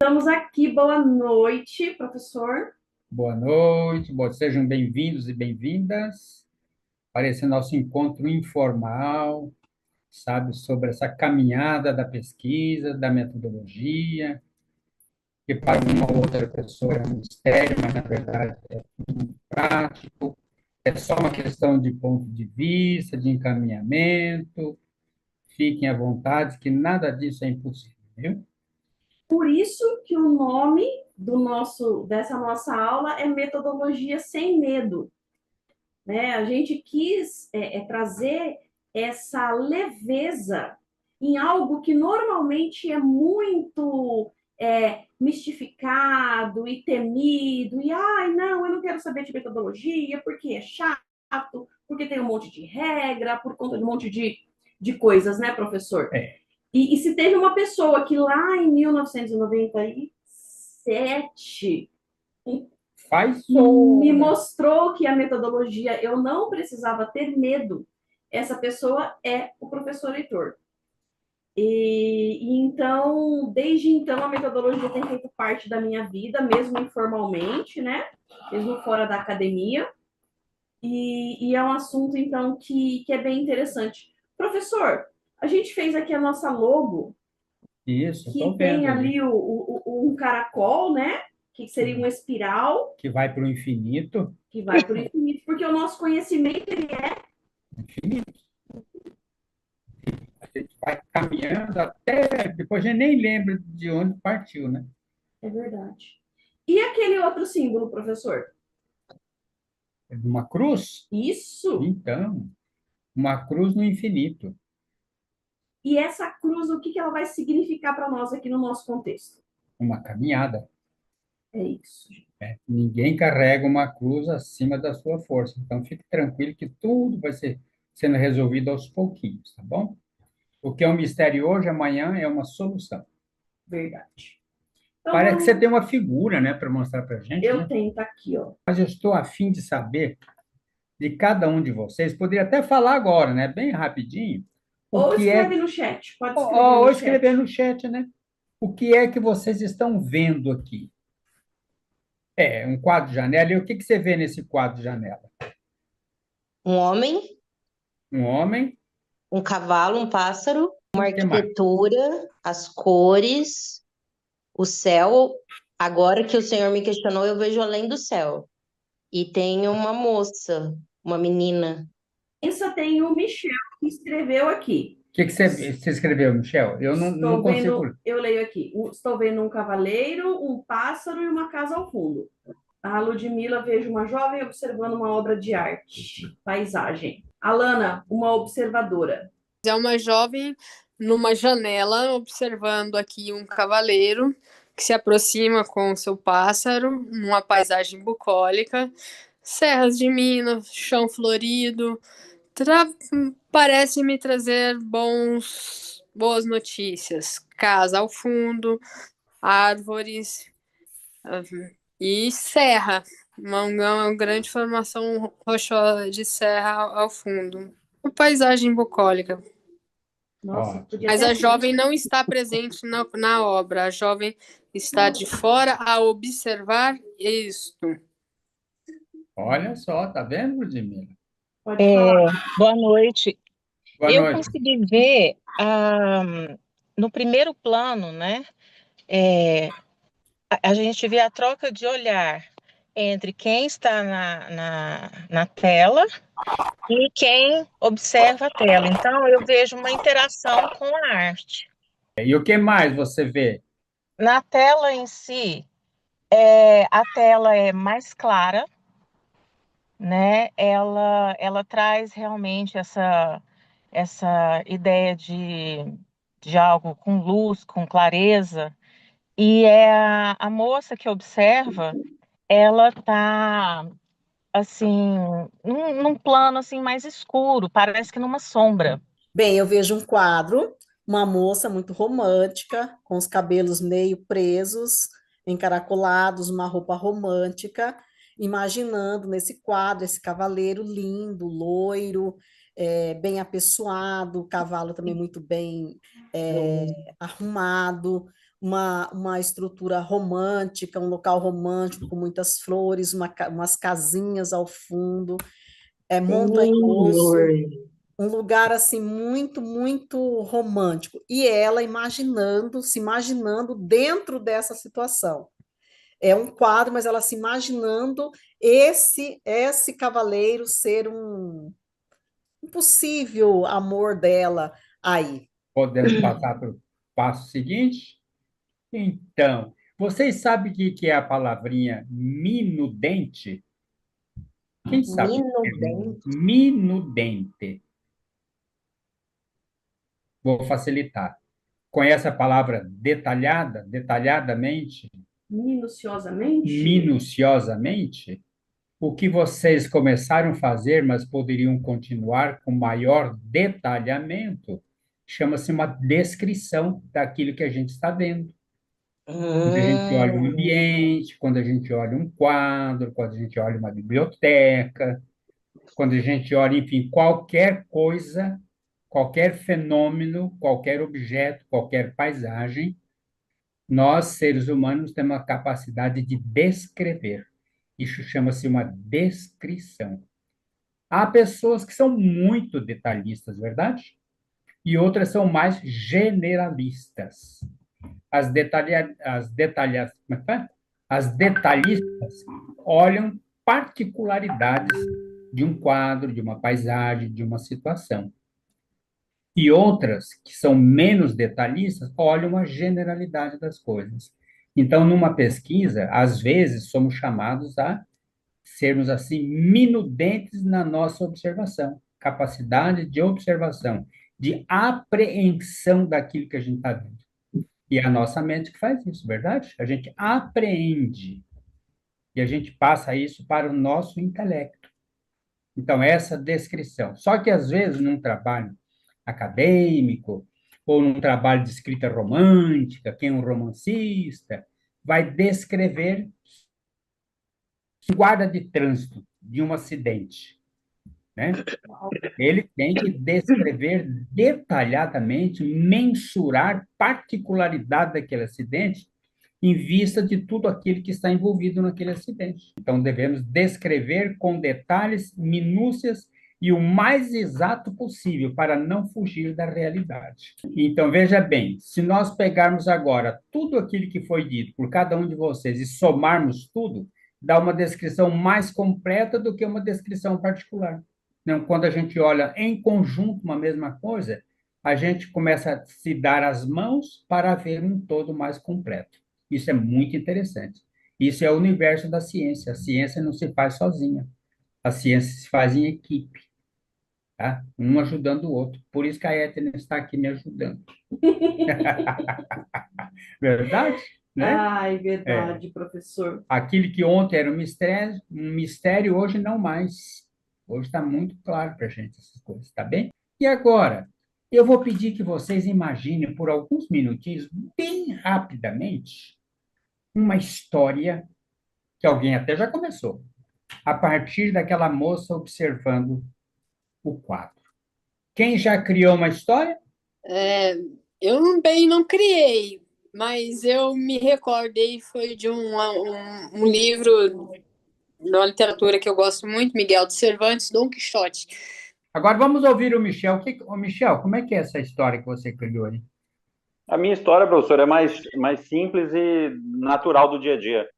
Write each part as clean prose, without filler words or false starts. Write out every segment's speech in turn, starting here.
Estamos aqui. Boa noite, professor. Boa noite, sejam bem-vindos e bem-vindas para esse nosso encontro informal, sabe, sobre essa caminhada da pesquisa, da metodologia, que para uma outra pessoa é um mistério, mas na verdade é tudo prático, é só uma questão de ponto de vista, de encaminhamento. Fiquem à vontade, que nada disso é impossível, viu? Por isso que o nome dessa nossa aula é Metodologia Sem Medo, né? A gente quis trazer essa leveza em algo que normalmente é muito mistificado e temido, e ai, não, eu não quero saber de metodologia, porque é chato, porque tem um monte de regra, por conta de um monte de coisas, né, professor? É, E se teve uma pessoa que lá em 1997 faz me hora. mostrou que a metodologia eu não precisava ter medo, essa pessoa é o professor Heitor. Então, desde então, a metodologia tem feito parte da minha vida, mesmo informalmente, né? Mesmo fora da academia. E é um assunto, então, que é bem interessante. Professor, a gente fez aqui a nossa logo, Isso, que estou tem vendo ali, ali um caracol, né? Que seria uma espiral que vai para o infinito. que vai para o infinito, porque o nosso conhecimento ele Infinito. A gente vai caminhando até. Depois a gente nem lembra de onde partiu, né? é verdade. E aquele outro símbolo, professor? É de uma cruz? Isso. Então, uma cruz no infinito. E essa cruz, o que ela vai significar para nós aqui no nosso contexto? Uma caminhada. É isso. Ninguém carrega uma cruz acima da sua força. Então, fique tranquilo que tudo vai ser sendo resolvido aos pouquinhos, tá bom? O que é um mistério hoje, amanhã é uma solução. Verdade. Então Parece que você vamos. tem uma figura, né, para mostrar para a gente, Eu né? tenho, tá aqui, ó. Mas eu estou a fim de saber de cada um de vocês. Poderia até falar agora, né, bem rapidinho, o Ou que é. escreve no chat. Pode escrever Ou no escrever chat. no chat, né? O que é que vocês estão vendo aqui? É, um quadro de janela. E o que que você vê nesse quadro de janela? Um homem, Um homem, um cavalo, um pássaro, uma o que mais? arquitetura, as cores, o céu. Agora que o senhor me questionou, eu vejo além do céu. E tem uma moça, uma menina. Essa tem o Michel que escreveu aqui. O que que você escreveu, Michel? Eu não Estou consigo. vendo, eu leio aqui. Estou vendo um cavaleiro, um pássaro e uma casa ao fundo. A Ludmila vejo uma jovem observando uma obra de arte, paisagem. Alana, uma observadora. É uma jovem numa janela observando aqui um cavaleiro que se aproxima com seu pássaro numa paisagem bucólica, serras de Minas, chão florido. Tra Parece me trazer boas notícias. Casa ao fundo, árvores e serra. Uma grande formação rochosa de serra ao fundo. Uma paisagem bucólica. Nossa, Ótimo. podia Mas até a ser. jovem não está presente na obra. A jovem está de fora a observar isto. Olha só, tá vendo, Ludmila? Pode falar. Boa noite. Boa Eu noite. consegui ver no primeiro plano, né? é, a gente vê a troca de olhar entre quem está na tela e quem observa a tela. Então, eu vejo uma interação com a arte. E o que mais você vê? Na tela em si, a tela é mais clara, né? Ela traz realmente essa ideia de algo com luz, com clareza, e é a moça que observa, ela está assim, num plano assim mais escuro, parece que numa sombra. Bem, eu vejo um quadro, uma moça muito romântica, com os cabelos meio presos, encaracolados, uma roupa romântica, imaginando nesse quadro esse cavaleiro lindo, loiro, bem apessoado, o cavalo também muito bem arrumado, uma estrutura romântica, um local romântico com muitas flores, umas casinhas ao fundo, é montanhoso, Amor. um lugar assim muito, muito romântico. E ela imaginando, se imaginando dentro dessa situação. É um quadro, mas ela se imaginando esse cavaleiro ser um possível amor dela aí. Podemos passar para o passo seguinte? Então, vocês sabem o que que é a palavrinha minudente? Quem sabe o que é Minudente. minudente? Vou facilitar. Conhece a palavra detalhada, detalhadamente, Minuciosamente, minuciosamente? O que vocês começaram a fazer, mas poderiam continuar com maior detalhamento, chama-se uma descrição daquilo que a gente está vendo. Quando a gente olha um Hum, ambiente, quando a gente olha um quadro, quando a gente olha uma biblioteca, quando a gente olha, enfim, qualquer coisa, qualquer fenômeno, qualquer objeto, qualquer paisagem, nós, seres humanos, temos a capacidade de descrever. Isso chama-se uma descrição. Há pessoas que são muito detalhistas, verdade? E outras são mais generalistas. Como é que é? As detalhistas olham particularidades de um quadro, de uma paisagem, de uma situação. E outras, que são menos detalhistas, olham a generalidade das coisas. Então, numa pesquisa, às vezes somos chamados a sermos assim minudentes na nossa observação, capacidade de observação, de apreensão daquilo que a gente está vendo. E é a nossa mente que faz isso, verdade? A gente apreende e a gente passa isso para o nosso intelecto. Então, essa descrição. Só que, às vezes, num trabalho acadêmico, ou num trabalho de escrita romântica, quem é um romancista, vai descrever guarda de trânsito de um acidente, né? Ele tem que descrever detalhadamente, mensurar particularidade daquele acidente em vista de tudo aquilo que está envolvido naquele acidente. Então, devemos descrever com detalhes, minúcias e o mais exato possível para não fugir da realidade. Então, veja bem, se nós pegarmos agora tudo aquilo que foi dito por cada um de vocês e somarmos tudo, dá uma descrição mais completa do que uma descrição particular. Então, quando a gente olha em conjunto uma mesma coisa, a gente começa a se dar as mãos para ver um todo mais completo. Isso é muito interessante. Isso é o universo da ciência. A ciência não se faz sozinha. A ciência se faz em equipe, tá? Um ajudando o outro. Por isso que a Etna está aqui me ajudando. Verdade? Né? ai, É. verdade, professor. Aquilo que ontem era um mistério, hoje não mais. Hoje está muito claro para a gente essas coisas, tá bem? E agora, eu vou pedir que vocês imaginem por alguns minutinhos, bem rapidamente, uma história que alguém até já começou, a partir daquela moça observando o quadro. Quem já criou uma história? É, eu bem não criei, mas eu me recordei, foi de um livro da literatura que eu gosto muito, Miguel de Cervantes, Dom Quixote. Agora vamos ouvir o Michel. Ô, Michel, como é que é essa história que você criou aí? A minha história, professor, é mais simples e natural do dia a dia.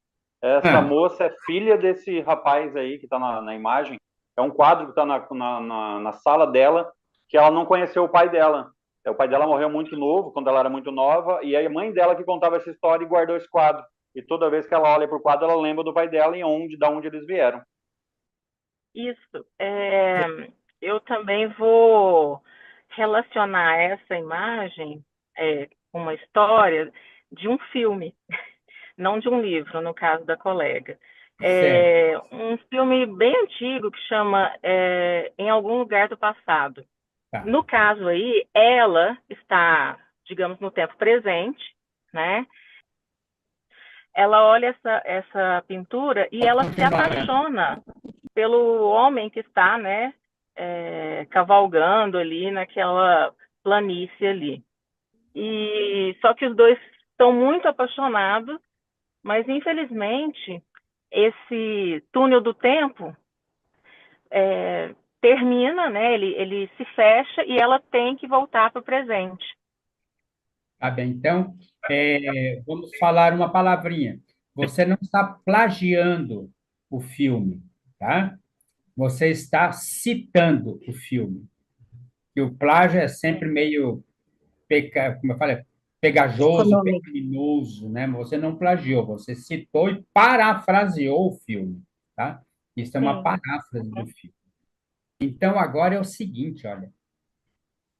Essa Ah, moça é filha desse rapaz aí que está na imagem. É um quadro que está na sala dela, que ela não conheceu o pai dela. O pai dela morreu muito novo, quando ela era muito nova, e a mãe dela que contava essa história e guardou esse quadro. E toda vez que ela olha para o quadro, ela lembra do pai dela e da onde eles vieram. Isso. Eu também vou relacionar essa imagem com uma história de um filme, não de um livro, no caso da colega. certo. É um filme bem antigo que chama Em Algum Lugar do Passado. Tá. No caso aí, ela está, digamos, no tempo presente, né? Ela olha essa pintura e ela se apaixona pelo homem que está, né, cavalgando ali naquela planície ali. E só que os dois estão muito apaixonados, mas infelizmente esse túnel do tempo termina, né? Ele se fecha e ela tem que voltar para o presente. Tá bem, então, vamos falar uma palavrinha. Você não está plagiando o filme, tá? Você está citando o filme. E o plágio é sempre meio, como eu falei, pegajoso, Econômico. pecaminoso, né? Você não plagiou, você citou e parafraseou o filme, tá? Isso é uma Sim. paráfrase do filme. Então, agora é o seguinte, olha.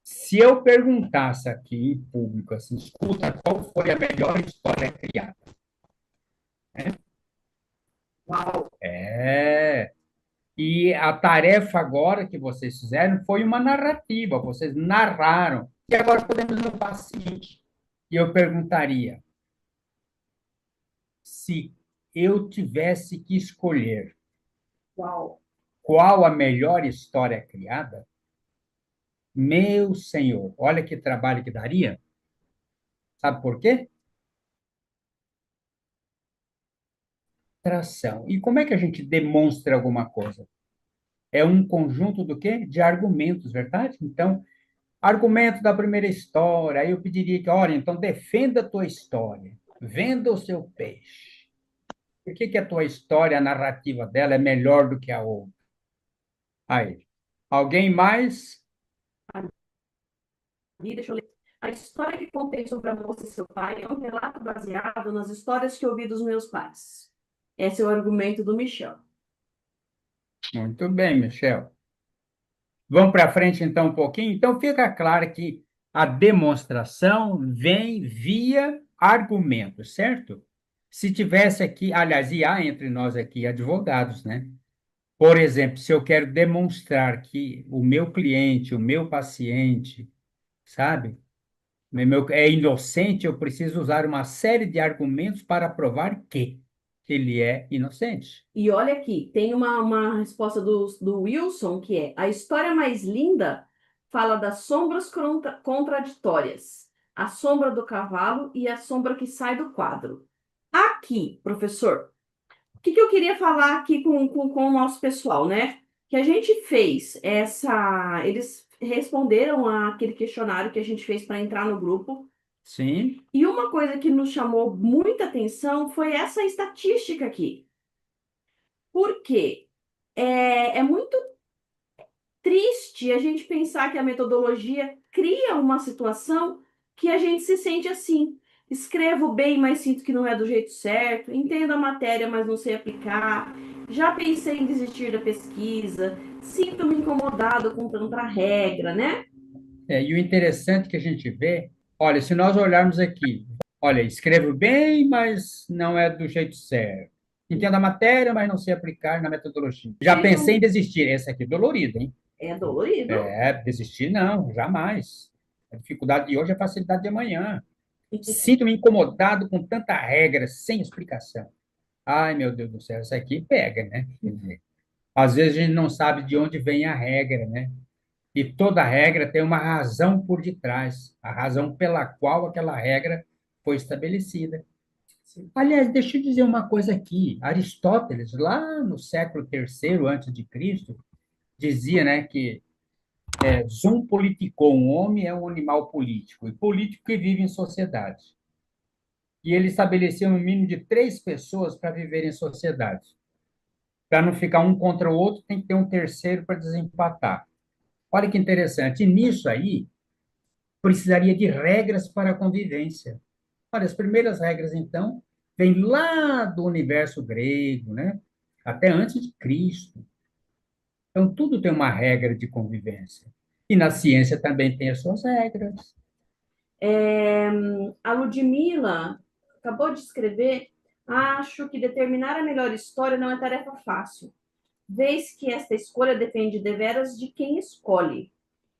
Se eu perguntasse aqui em público, assim, escuta, qual foi a melhor história criada? Uau! E a tarefa agora que vocês fizeram foi uma narrativa, vocês narraram. E agora podemos no passo seguinte. E eu perguntaria, se eu tivesse que escolher Uau! qual a melhor história criada, meu senhor, olha que trabalho que daria. Sabe por quê? Tração. E como é que a gente demonstra alguma coisa? É um conjunto do quê? De argumentos, verdade? Então, argumento da primeira história, aí eu pediria que, olha, então defenda a tua história, venda o seu peixe. Por que que a tua história, a narrativa dela é melhor do que a outra? Aí, alguém mais? E deixa eu ler. A história que contei sobre a moça e seu pai é um relato baseado nas histórias que ouvi dos meus pais. Esse é o argumento do Michel. Muito bem, Michel. Vamos para frente então um pouquinho? Então fica claro que a demonstração vem via argumentos, certo? Se tivesse aqui, aliás, e há entre nós aqui advogados, né? Por exemplo, se eu quero demonstrar que o meu cliente, o meu paciente, sabe, é inocente, eu preciso usar uma série de argumentos para provar que ele é inocente. E olha aqui, tem uma resposta do Wilson, que é: a história mais linda fala das sombras contraditórias, a sombra do cavalo e a sombra que sai do quadro. Aqui, professor, o que eu queria falar aqui com o nosso pessoal, né? Que a gente fez essa. Eles responderam àquele questionário que a gente fez para entrar no grupo. Sim, E uma coisa que nos chamou muita atenção foi essa estatística aqui. Por quê? É muito triste a gente pensar que a metodologia cria uma situação que a gente se sente assim. Escrevo bem, mas sinto que não é do jeito certo. Entendo a matéria, mas não sei aplicar. Já pensei em desistir da pesquisa. Sinto-me incomodado com tanta regra, né? e o interessante que a gente vê, olha, se nós olharmos aqui, olha, escrevo bem, mas não é do jeito certo. Entendo a matéria, mas não sei aplicar na metodologia. Já pensei em desistir. Esse aqui é dolorido, hein? É dolorido. Desistir não, jamais. A dificuldade de hoje é a facilidade de amanhã. Sinto-me incomodado com tanta regra, sem explicação. Ai, meu Deus do céu, isso aqui pega, né? Quer dizer, às vezes a gente não sabe de onde vem a regra, né? E toda regra tem uma razão por detrás, a razão pela qual aquela regra foi estabelecida. Aliás, deixa eu dizer uma coisa aqui. Aristóteles, lá no século III antes de Cristo, dizia, né, que zoom politikon, um homem é um animal político, e político que vive em sociedade. E ele estabeleceu um mínimo de 3 pessoas para viver em sociedade. Para não ficar um contra o outro, tem que ter um terceiro para desempatar. Olha que interessante. E nisso aí, precisaria de regras para a convivência. Olha, as primeiras regras, então, vêm lá do universo grego, né? Até antes de Cristo. Então, tudo tem uma regra de convivência. E na ciência também tem as suas regras. A Ludmila acabou de escrever: acho que determinar a melhor história não é tarefa fácil, vez que esta escolha depende deveras de quem escolhe.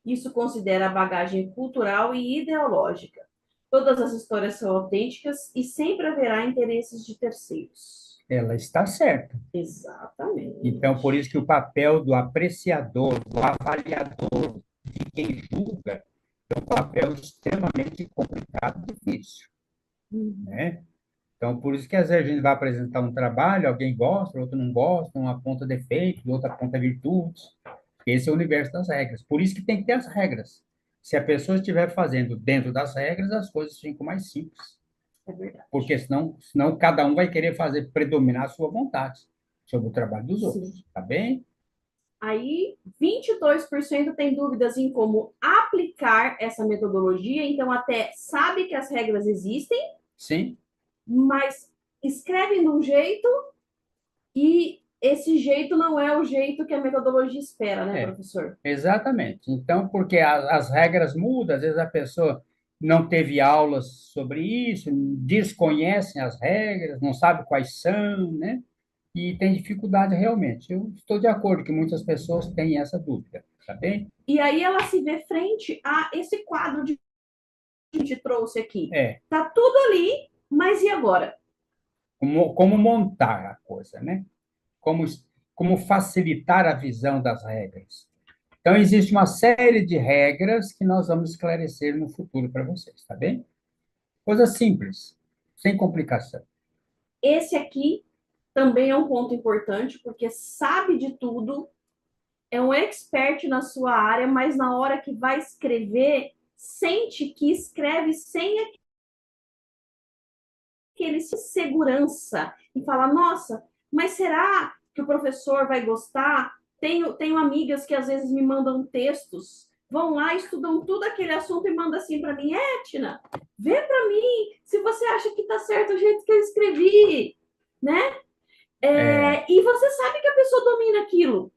Isso considera a bagagem cultural e ideológica. Todas as histórias são autênticas e sempre haverá interesses de terceiros. ela está certa. Exatamente. Então, por isso que o papel do apreciador, do avaliador, de quem julga, é um papel extremamente complicado e difícil, né? Então, por isso que às vezes a gente vai apresentar um trabalho, alguém gosta, outro não gosta, um aponta defeitos, outro aponta virtudes. Esse é o universo das regras. Por isso que tem que ter as regras. Se a pessoa estiver fazendo dentro das regras, as coisas ficam mais simples. É verdade. Porque senão cada um vai querer fazer predominar a sua vontade sobre o trabalho dos Sim. outros. Tá bem? Aí, 22% tem dúvidas em como aplicar essa metodologia, então até sabe que as regras existem, Sim, mas escrevem de um jeito e esse jeito não é o jeito que a metodologia espera, né, É. professor? exatamente. Então, porque as regras mudam, às vezes a pessoa não teve aulas sobre isso, desconhecem as regras, não sabe quais são, né? E tem dificuldade realmente. Eu estou de acordo que muitas pessoas têm essa dúvida, tá bem? E aí ela se vê frente a esse quadro que a gente trouxe aqui. É, Tá tudo ali, mas e agora? como montar a coisa, né? Como, como facilitar a visão das regras. Então, existe uma série de regras que nós vamos esclarecer no futuro para vocês, tá bem? Coisa simples, sem complicação. Esse aqui também é um ponto importante, porque sabe de tudo, é um expert na sua área, mas na hora que vai escrever, sente que escreve sem aquele segurança e fala, nossa, mas será que o professor vai gostar? Tenho amigas que às vezes me mandam textos, vão lá, estudam tudo aquele assunto e mandam assim para mim, Etna, vê para mim se você acha que está certo o jeito que eu escrevi, né? E você sabe que a pessoa domina aquilo,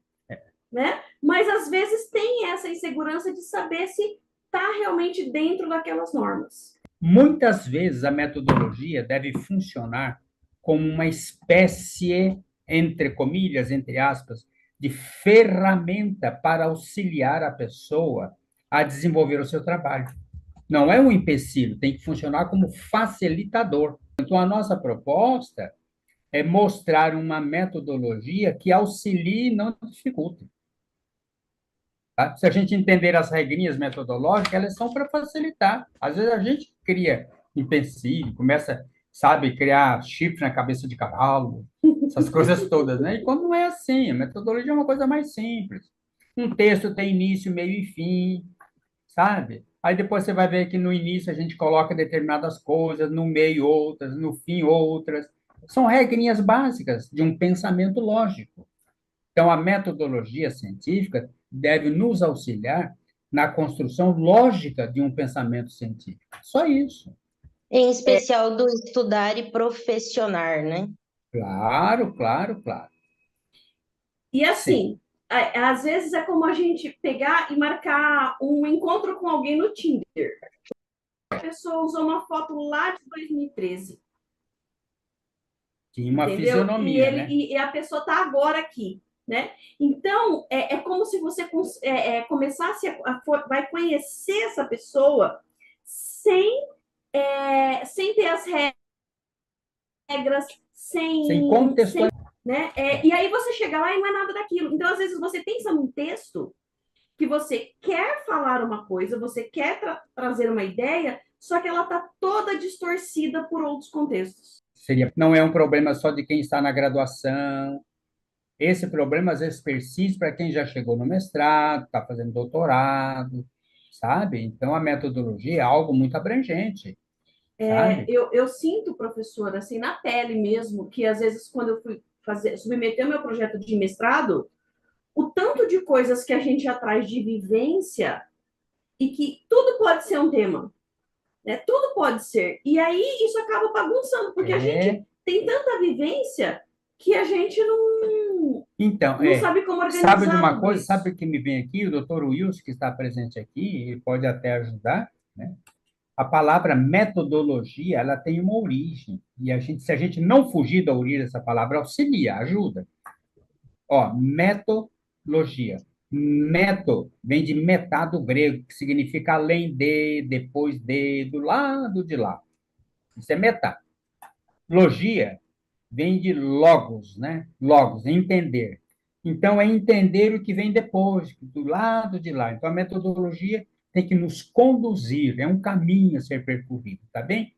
né? Mas às vezes tem essa insegurança de saber se está realmente dentro daquelas normas. Muitas vezes a metodologia deve funcionar como uma espécie, entre comilhas, entre aspas, de ferramenta para auxiliar a pessoa a desenvolver o seu trabalho. Não é um empecilho, tem que funcionar como facilitador. Então, a nossa proposta é mostrar uma metodologia que auxilie e não dificulte. Tá? Se a gente entender as regrinhas metodológicas, elas são para facilitar. Às vezes a gente cria empecilho, começa, sabe, criar chifre na cabeça de cavalo, essas coisas todas, né? E quando não é assim, a metodologia é uma coisa mais simples. Um texto tem início, meio e fim, sabe? Aí depois você vai ver que no início a gente coloca determinadas coisas, no meio outras, no fim outras. São regrinhas básicas de um pensamento lógico. Então, a metodologia científica deve nos auxiliar na construção lógica de um pensamento científico. Só isso. Em especial do estudar e professionar, né? Claro, claro, claro. E assim, às vezes é como a gente pegar e marcar um encontro com alguém no Tinder. A pessoa usou uma foto lá de 2013. Tinha uma Entendeu? fisionomia, né? E a pessoa está agora aqui, né? Então, é como se você começasse vai conhecer essa pessoa sem ter as regras, Sem contextualizar. né? E aí você chega lá e não é nada daquilo. Então, às vezes, você pensa num texto que você quer falar uma coisa, você quer trazer uma ideia, só que ela está toda distorcida por outros contextos. Não é um problema só de quem está na graduação. Esse problema, às vezes, persiste para quem já chegou no mestrado, está fazendo doutorado, sabe? Então, a metodologia é algo muito abrangente, sabe? Eu sinto, professora, assim, na pele mesmo, que às vezes, quando eu fui submeter o meu projeto de mestrado, o tanto de coisas que a gente já traz de vivência e que tudo pode ser um tema, né? Tudo pode ser. E aí isso acaba bagunçando, porque a gente tem tanta vivência que a gente Então, não sabe como organizar. sabe de uma tudo coisa? isso. Sabe o que me vem aqui? O doutor Wilson, que está presente aqui, ele pode até ajudar, né? A palavra metodologia, ela tem uma origem. E se a gente não fugir da origem dessa palavra, auxilia, ajuda. Ó, metodologia. Meto vem de metá do grego, que significa além de, depois de, do lado de lá. Isso é metá. Logia vem de logos, né? Logos, entender. Então, é entender o que vem depois, do lado de lá. Então, a metodologia tem que nos conduzir, é um caminho a ser percorrido, tá bem?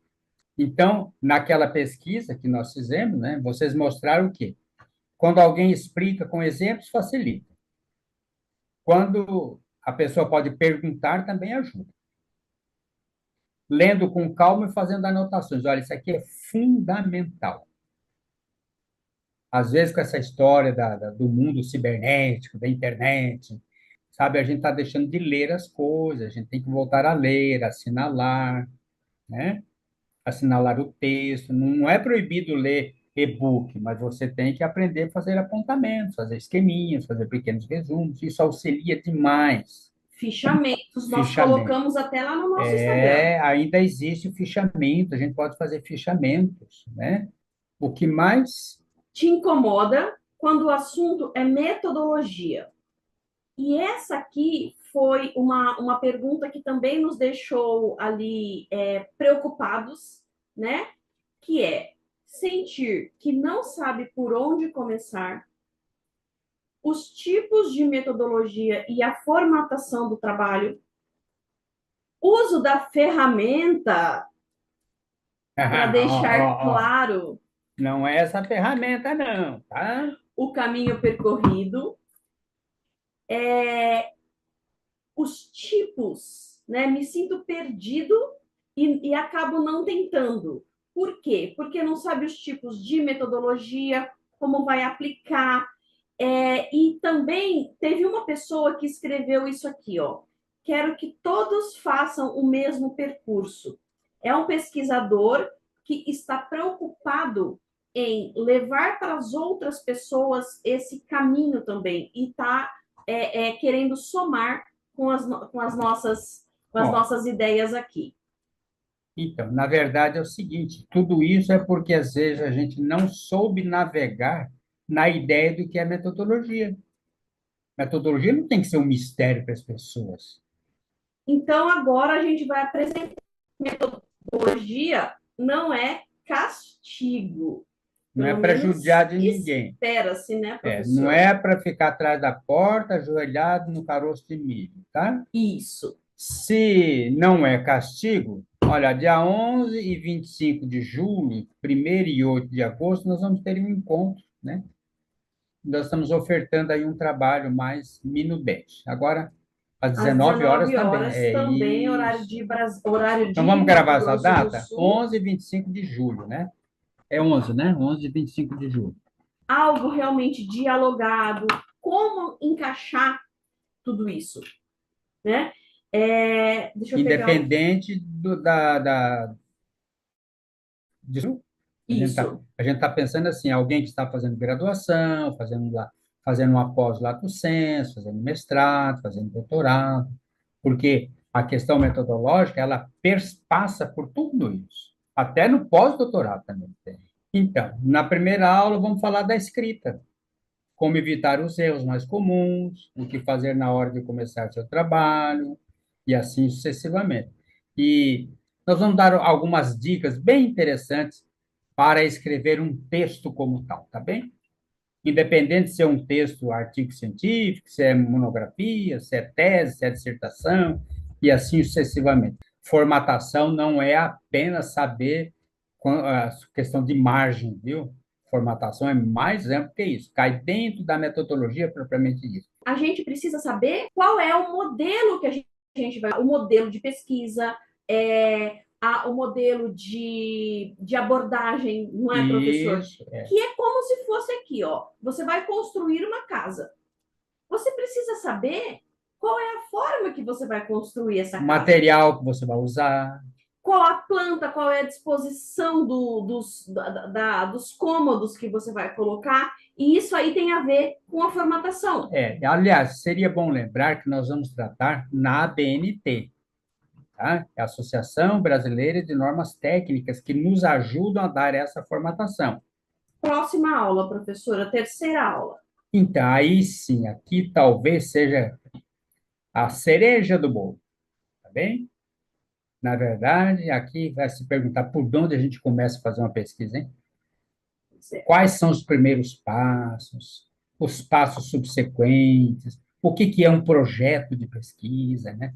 Então, naquela pesquisa que nós fizemos, né, vocês mostraram o quê? Quando alguém explica com exemplos, facilita. Quando a pessoa pode perguntar, também ajuda. Lendo com calma e fazendo anotações. Olha, isso aqui é fundamental. Às vezes, com essa história do mundo cibernético, da internet, sabe, a gente está deixando de ler as coisas, a gente tem que voltar a ler, assinalar, né? Assinalar o texto. Não é proibido ler e-book, mas você tem que aprender a fazer apontamentos, fazer esqueminhas, fazer pequenos resumos. Isso auxilia demais. Fichamentos, nós Fichamento. colocamos até lá no nosso Instagram. Ainda existe o fichamento, a gente pode fazer fichamentos, né? O que mais Te incomoda quando o assunto é metodologia? E essa aqui foi uma pergunta que também nos deixou ali preocupados, né? Que é sentir que não sabe por onde começar, os tipos de metodologia e a formatação do trabalho, uso da ferramenta para deixar Ó, ó. claro Não é essa ferramenta, não, tá? o caminho percorrido, os tipos, né? Me sinto perdido e acabo não tentando. Por quê? Porque não sabe os tipos de metodologia, como vai aplicar. E também teve uma pessoa que escreveu isso aqui, ó. Quero que todos façam o mesmo percurso. É um pesquisador que está preocupado em levar para as outras pessoas esse caminho também e está querendo somar com as Ó, nossas ideias aqui. então, na verdade é o seguinte, tudo isso é porque às vezes a gente não soube navegar na ideia do que é metodologia. Metodologia não tem que ser um mistério para as pessoas. Então, agora a gente vai apresentar metodologia, não é castigo. Não é Pelo para menos judiar de ninguém. espera-se, né, Não professor? é para ficar atrás da porta, ajoelhado no caroço de milho, tá? Isso. Se não é castigo, olha, dia 11 e 25 de julho, 1º e 8 de agosto, nós vamos ter um encontro, né? Nós estamos ofertando aí um trabalho mais minudente. Agora, às Às 19 horas 19 também. horas É também, isso. horário Então, de vamos Mato gravar essa Grosso do data? Sul. 11 e 25 de julho, né? É 11, né? 11 e 25 de julho. Algo realmente dialogado, como encaixar tudo isso, né? Deixa eu pegar Independente disso, isso. a gente tá pensando assim, alguém que está fazendo graduação, fazendo uma pós-lato sensu, fazendo mestrado, fazendo doutorado, porque a questão metodológica, ela passa por tudo isso, até no pós-doutorado também tem. Então, na primeira aula, vamos falar da escrita, como evitar os erros mais comuns, o que fazer na hora de começar seu trabalho, e assim sucessivamente. E nós vamos dar algumas dicas bem interessantes para escrever um texto como tal, tá bem? Independente se é um texto, artigo científico, se é monografia, se é tese, se é dissertação, e assim sucessivamente. Formatação não é apenas saber a questão de margem, viu? Formatação é mais amplo que isso, cai dentro da metodologia propriamente dita. A gente precisa saber qual é o modelo que a gente vai, o modelo de pesquisa, o modelo de abordagem, não é, professor? Isso, Que é como se fosse aqui, ó. Você vai construir uma casa. Você precisa saber qual é a forma que você vai construir essa casa. Material que você vai usar. Qual a planta, qual é a disposição dos cômodos que você vai colocar, e isso aí tem a ver com a formatação. Aliás, seria bom lembrar que nós vamos tratar na ABNT, tá? É a Associação Brasileira de Normas Técnicas, que nos ajudam a dar essa formatação. Próxima aula, professora, terceira aula. Então, aí sim, aqui talvez seja a cereja do bolo, tá bem? Na verdade, aqui vai se perguntar por onde a gente começa a fazer uma pesquisa, hein? quais são os primeiros passos, os passos subsequentes, o que que é um projeto de pesquisa, né?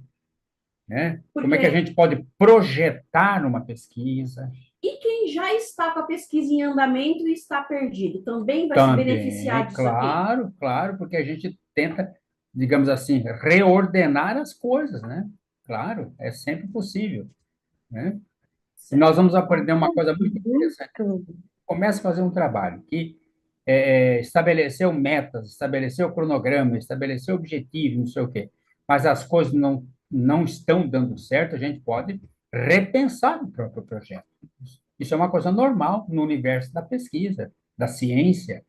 Como é que a Porque gente pode projetar uma pesquisa? e quem já está com a pesquisa em andamento e está perdido, também vai se beneficiar Também, disso aqui. claro, claro, porque a gente tenta, digamos assim, reordenar as coisas, né? Claro, é sempre possível, né? E Certo? nós vamos aprender uma coisa muito interessante. Comece a fazer um trabalho que estabeleceu metas, estabeleceu cronograma, estabeleceu objetivo, não sei o quê, mas as coisas não estão dando certo, a gente pode repensar o próprio projeto. Isso é uma coisa normal no universo da pesquisa, da ciência,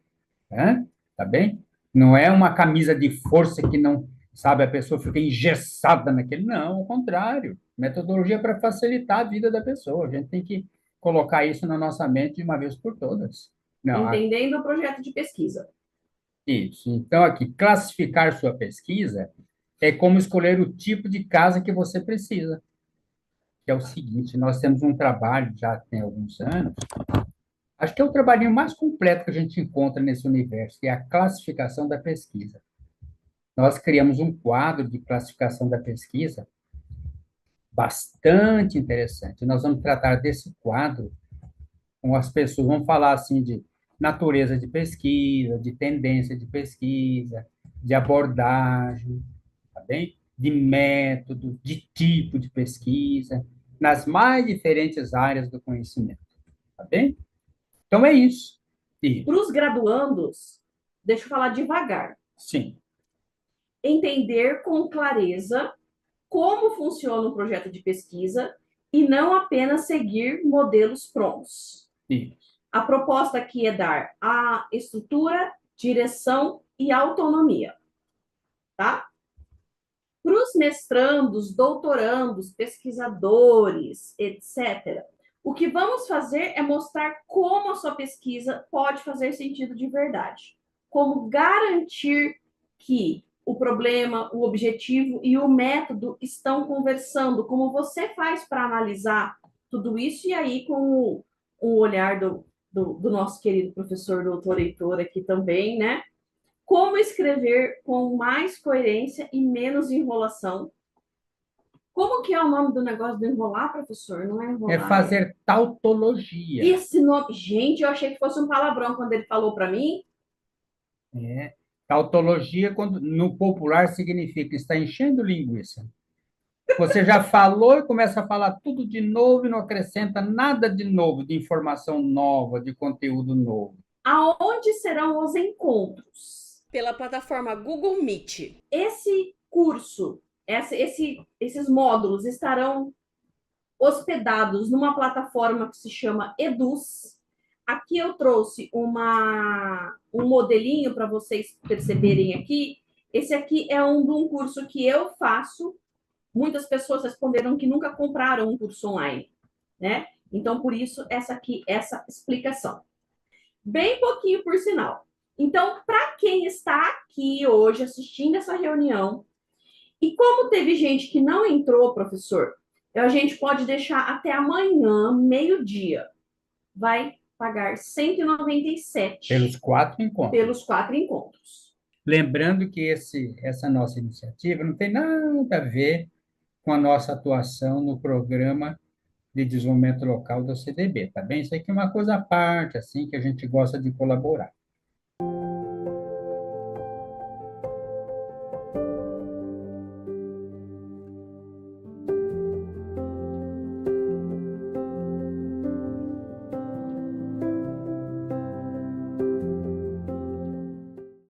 né? Tá bem? Não é uma camisa de força que não, sabe, a pessoa fica engessada naquele. Não, ao contrário. Metodologia para facilitar a vida da pessoa. A gente tem que colocar isso na nossa mente de uma vez por todas. Não, Entendendo o projeto de pesquisa. isso. Então, aqui, classificar sua pesquisa é como escolher o tipo de casa que você precisa. Que é o seguinte, nós temos um trabalho já tem alguns anos. Acho que é o trabalhinho mais completo que a gente encontra nesse universo, que é a classificação da pesquisa. Nós criamos um quadro de classificação da pesquisa bastante interessante. Nós vamos tratar desse quadro com as pessoas, vamos falar assim de natureza de pesquisa, de tendência de pesquisa, de abordagem, tá bem? De método, de tipo de pesquisa, nas mais diferentes áreas do conhecimento, tá bem? Então é isso. E, Para os graduandos, deixa eu falar devagar. sim, Entender com clareza como funciona um projeto de pesquisa e não apenas seguir modelos prontos. isso. A proposta aqui é dar a estrutura, direção e autonomia, tá? Para os mestrandos, doutorandos, pesquisadores, etc., o que vamos fazer é mostrar como a sua pesquisa pode fazer sentido de verdade. Como garantir que o problema, o objetivo e o método estão conversando, como você faz para analisar tudo isso, e aí com o olhar do nosso querido professor doutor Heitor aqui também, né? Como escrever com mais coerência e menos enrolação. Como que é o nome do negócio do enrolar, professor? Não é É enrolar, fazer tautologia. Esse nome... Gente, eu achei que fosse um palavrão quando ele falou para mim. É. Tautologia, quando, no popular, significa está enchendo linguiça. Você já falou e começa a falar tudo de novo e não acrescenta nada de novo, de informação nova, de conteúdo novo. Aonde serão os encontros? Pela plataforma Google Meet. Esse curso, esses módulos estarão hospedados numa plataforma que se chama Eduz. Aqui eu trouxe um modelinho para vocês perceberem aqui. Esse aqui é de um curso que eu faço. Muitas pessoas responderam que nunca compraram um curso online, né? Então, por isso, essa explicação. Bem pouquinho, por sinal. Então, para quem está aqui hoje assistindo essa reunião, e como teve gente que não entrou, professor, a gente pode deixar até amanhã, meio-dia. Vai pagar 197 Pelos 4 encontros. pelos 4 encontros. Lembrando que essa nossa iniciativa não tem nada a ver com a nossa atuação no programa de desenvolvimento local da CDB, tá bem? Isso aqui é uma coisa à parte, assim, que a gente gosta de colaborar.